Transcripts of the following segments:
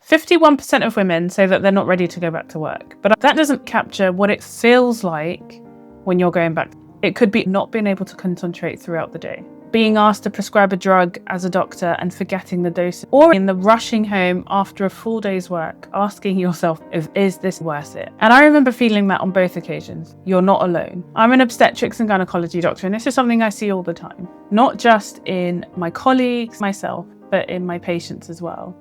51% of women say that they're not ready to go back to work, but that doesn't capture what it feels like when you're going back. It could be not being able to concentrate throughout the day, being asked to prescribe a drug as a doctor and forgetting the dose, or in the rushing home after a full day's work, asking yourself, is this worth it? And I remember feeling that on both occasions. You're not alone. I'm an obstetrics and gynecology doctor, and this is something I see all the time, not just in my colleagues, myself, but in my patients as well.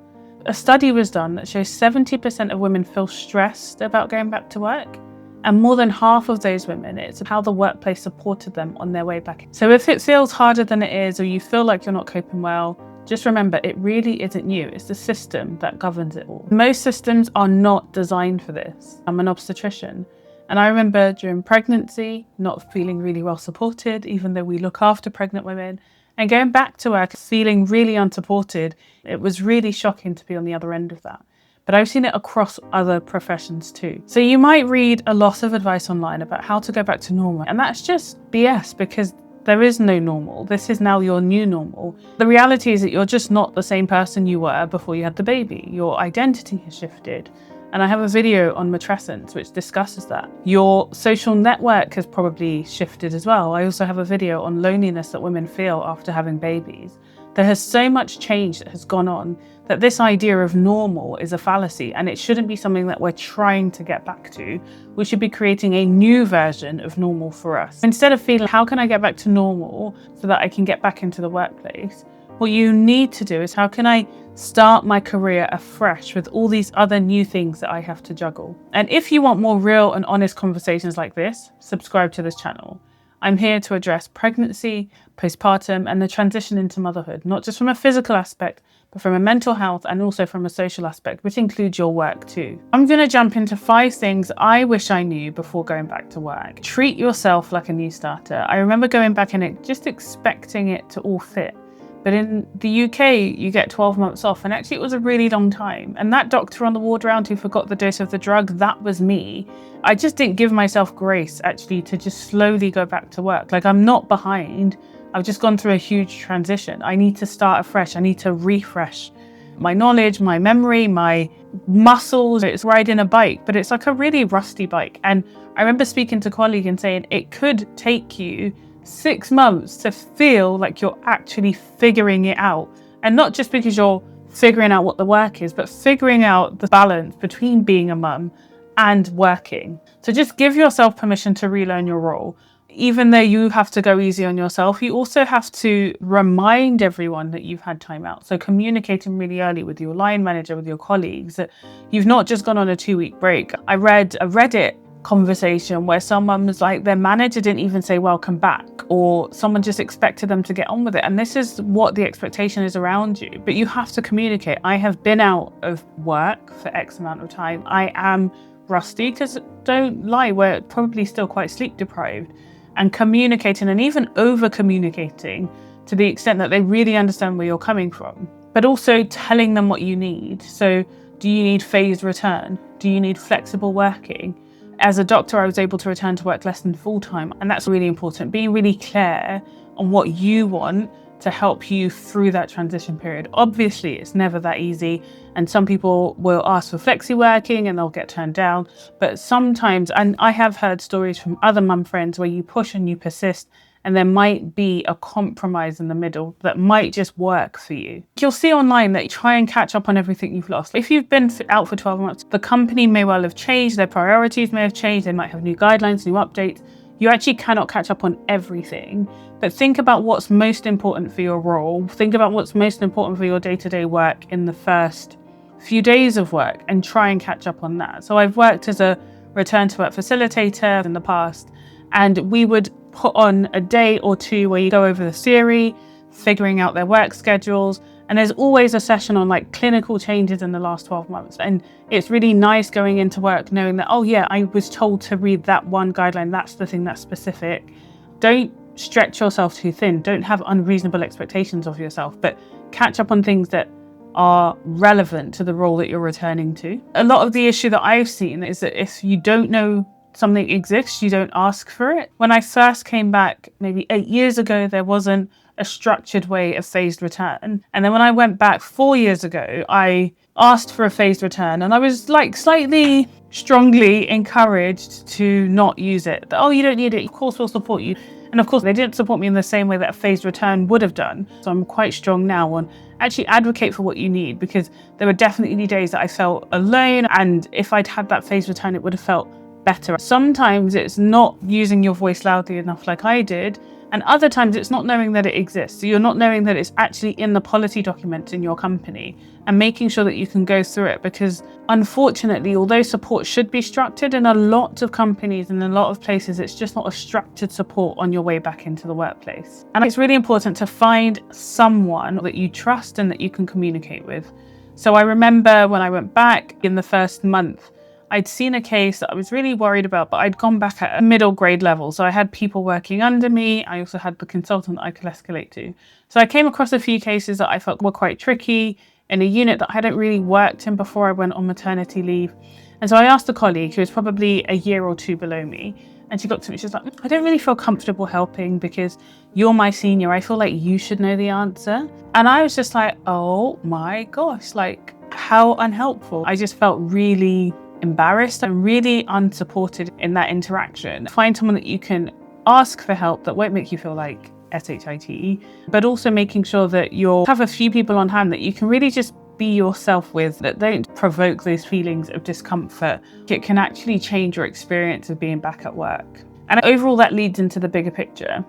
A study was done that shows 70% of women feel stressed about going back to work. And more than half of those women, it's how the workplace supported them on their way back. So if it feels harder than it is, or you feel like you're not coping well, just remember, it really isn't you. It's the system that governs it all. Most systems are not designed for this. I'm an obstetrician. And I remember during pregnancy, not feeling really well supported, even though we look after pregnant women, and going back to work, feeling really unsupported. It was really shocking to be on the other end of that. But I've seen it across other professions too. So you might read a lot of advice online about how to go back to normal, and that's just BS, because there is no normal. This is now your new normal. The reality is that you're just not the same person you were before you had the baby. Your identity has shifted. And I have a video on matrescence which discusses that. Your social network has probably shifted as well. I also have a video on loneliness that women feel after having babies. There has so much change that has gone on that this idea of normal is a fallacy, and it shouldn't be something that we're trying to get back to. We should be creating a new version of normal for us. Instead of feeling, how can I get back to normal so that I can get back into the workplace? What you need to do is, how can I start my career afresh with all these other new things that I have to juggle? And if you want more real and honest conversations like this, subscribe to this channel. I'm here to address pregnancy, postpartum, and the transition into motherhood, not just from a physical aspect, but from a mental health and also from a social aspect, which includes your work too. I'm going to jump into 5 things I wish I knew before going back to work. Treat yourself like a new starter. I remember going back and just expecting it to all fit. But in the UK, you get 12 months off, and actually it was a really long time. And that doctor on the ward round who forgot the dose of the drug, that was me. I just didn't give myself grace actually to just slowly go back to work. Like, I'm not behind. I've just gone through a huge transition. I need to start afresh. I need to refresh my knowledge, my memory, my muscles. It's riding a bike, but it's like a really rusty bike. And I remember speaking to a colleague and saying it could take you 6 months to feel like you're actually figuring it out. And not just because you're figuring out what the work is, but figuring out the balance between being a mum and working. So just give yourself permission to relearn your role. Even though you have to go easy on yourself, you also have to remind everyone that you've had time out. So communicating really early with your line manager, with your colleagues, that you've not just gone on a 2-week break. I read a Reddit conversation where someone was like, their manager didn't even say welcome back, or someone just expected them to get on with it. And this is what the expectation is around you, but you have to communicate. I have been out of work for X amount of time. I am rusty, because don't lie, we're probably still quite sleep deprived. And communicating, and even over communicating to the extent that they really understand where you're coming from, but also telling them what you need. So do you need phased return? Do you need flexible working? As a doctor, I was able to return to work less than full time. And that's really important. Being really clear on what you want to help you through that transition period. Obviously, it's never that easy. And some people will ask for flexi working and they'll get turned down. But sometimes, and I have heard stories from other mum friends where you push and you persist, and there might be a compromise in the middle that might just work for you. You'll see online that you try and catch up on everything you've lost. If you've been out for 12 months, the company may well have changed, their priorities may have changed, they might have new guidelines, new updates. You actually cannot catch up on everything, but think about what's most important for your role. Think about what's most important for your day-to-day work in the first few days of work, and try and catch up on that. So I've worked as a return to work facilitator in the past, and we would put on a day or 2 where you go over the theory, figuring out their work schedules, and there's always a session on like clinical changes in the last 12 months. And it's really nice going into work knowing that, oh yeah, I was told to read that one guideline, that's the thing that's specific. Don't stretch yourself too thin, don't have unreasonable expectations of yourself, but catch up on things that are relevant to the role that you're returning to. A lot of the issue that I've seen is that if you don't know something exists, you don't ask for it. When I first came back maybe 8 years ago, there wasn't a structured way of phased return. And then when I went back 4 years ago, I asked for a phased return, and I was like slightly strongly encouraged to not use it. Oh, you don't need it. Of course, we'll support you. And of course, they didn't support me in the same way that a phased return would have done. So I'm quite strong now on actually advocate for what you need, because there were definitely days that I felt alone. And if I'd had that phased return, it would have felt better. Sometimes it's not using your voice loudly enough like I did. And other times it's not knowing that it exists. So you're not knowing that it's actually in the policy document in your company, and making sure that you can go through it. Because unfortunately, although support should be structured, in a lot of companies and in a lot of places, it's just not a structured support on your way back into the workplace. And it's really important to find someone that you trust and that you can communicate with. So I remember when I went back in the first month, I'd seen a case that I was really worried about, but I'd gone back at a middle grade level. So I had people working under me. I also had the consultant that I could escalate to. So I came across a few cases that I felt were quite tricky in a unit that I hadn't really worked in before I went on maternity leave. And so I asked a colleague who was probably a year or two below me, and she got to me, she's like, I don't really feel comfortable helping because you're my senior. I feel like you should know the answer. And I was just like, oh my gosh, like how unhelpful. I just felt really embarrassed and really unsupported in that interaction. Find someone that you can ask for help that won't make you feel like SHIT, but also making sure that you'll have a few people on hand that you can really just be yourself with, that don't provoke those feelings of discomfort. It can actually change your experience of being back at work. And overall, that leads into the bigger picture.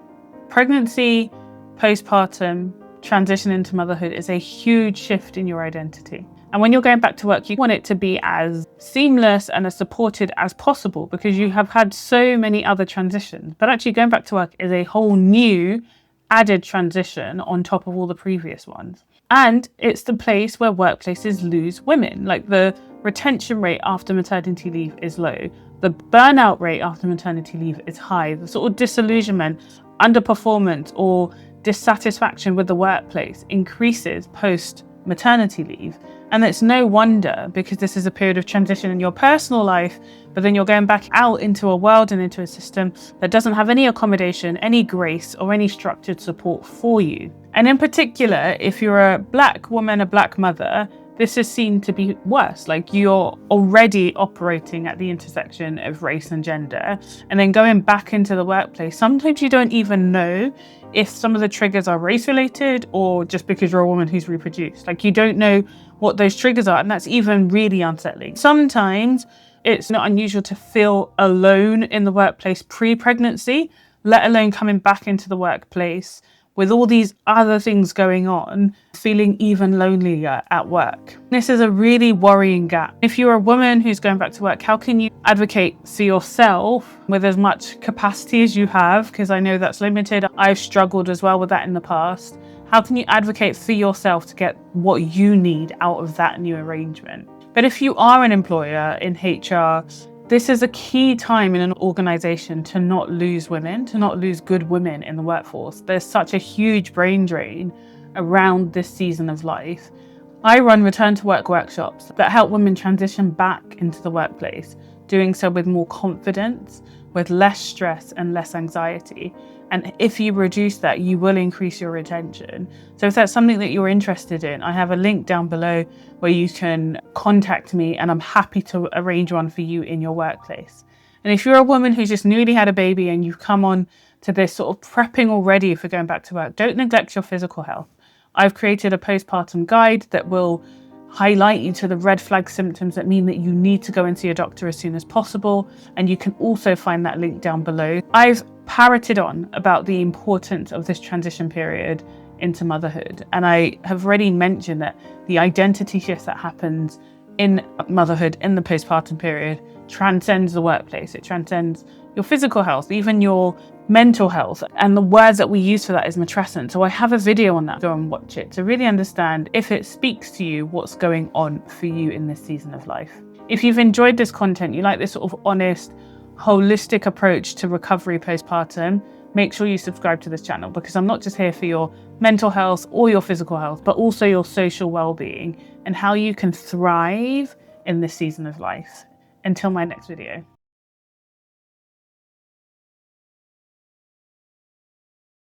Pregnancy, postpartum, transition into motherhood is a huge shift in your identity. And when you're going back to work, you want it to be as seamless and as supported as possible, because you have had so many other transitions. But actually going back to work is a whole new added transition on top of all the previous ones. And it's the place where workplaces lose women. Like, the retention rate after maternity leave is low. The burnout rate after maternity leave is high. The sort of disillusionment, underperformance, or dissatisfaction with the workplace increases post maternity leave. And it's no wonder, because this is a period of transition in your personal life, but then you're going back out into a world and into a system that doesn't have any accommodation, any grace, or any structured support for you. And in particular, if you're a Black woman, a Black mother, this is seen to be worse. Like, you're already operating at the intersection of race and gender, and then going back into the workplace, sometimes you don't even know if some of the triggers are race related or just because you're a woman who's reproduced. Like, you don't know what those triggers are, and that's even really unsettling. Sometimes it's not unusual to feel alone in the workplace pre-pregnancy, let alone coming back into the workplace with all these other things going on, feeling even lonelier at work. This is a really worrying gap. If you're a woman who's going back to work, how can you advocate for yourself with as much capacity as you have? Because I know that's limited. I've struggled as well with that in the past. How can you advocate for yourself to get what you need out of that new arrangement? But if you are an employer in HR, this is a key time in an organization to not lose women, to not lose good women in the workforce. There's such a huge brain drain around this season of life. I run return to work workshops that help women transition back into the workplace, doing so with more confidence, with less stress and less anxiety. And if you reduce that, you will increase your retention. So if that's something that you're interested in, I have a link down below where you can contact me, and I'm happy to arrange one for you in your workplace. And if you're a woman who's just newly had a baby and you've come on to this sort of prepping already for going back to work, don't neglect your physical health. I've created a postpartum guide that will highlight you to the red flag symptoms that mean that you need to go and see a doctor as soon as possible. And you can also find that link down below. I've parroted on about the importance of this transition period into motherhood. And I have already mentioned that the identity shift that happens in motherhood in the postpartum period transcends the workplace. It transcends your physical health, even your mental health. And the words that we use for that is matrescent. So I have a video on that. Go and watch it to really understand, if it speaks to you, what's going on for you in this season of life. If you've enjoyed this content, you like this sort of honest, holistic approach to recovery postpartum, make sure you subscribe to this channel, because I'm not just here for your mental health or your physical health, but also your social well-being and how you can thrive in this season of life. Until my next video.